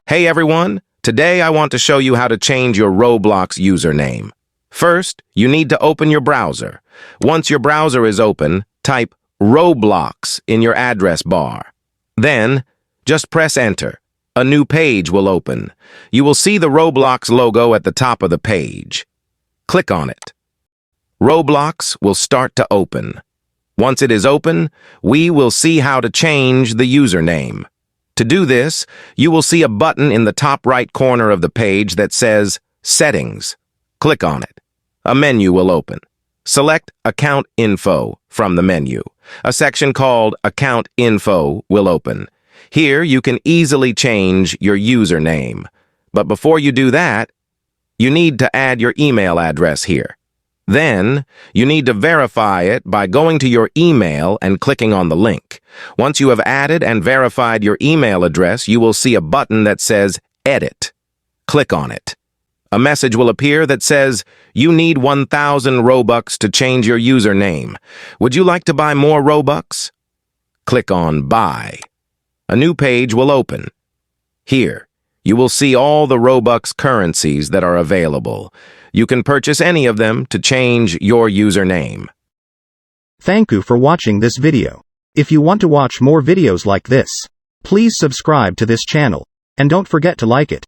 Hey everyone, today I want to show you how to change your Roblox username. First, you need to open your browser. Once your browser is open, type Roblox in your address bar. Then, just press enter. A new page will open. You will see the Roblox logo at the top of the page. Click on it. Roblox will start to open. Once it is open, we will see how to change the username. To do this, you will see a button in the top right corner of the page that says Settings. Click on it. A menu will open. Select Account Info from the menu. A section called Account Info will open. Here you can easily change your username. But before you do that, you need to add your email address here. Then, you need to verify it by going to your email and clicking on the link. Once you have added and verified your email address, you will see a button that says Edit. Click on it. A message will appear that says, you need 1,000 Robux to change your username. Would you like to buy more Robux? Click on Buy. A new page will open. Here, you will see all the Robux currencies that are available. You can purchase any of them to change your username. Thank you for watching this video. If you want to watch more videos like this, please subscribe to this channel, and don't forget to like it.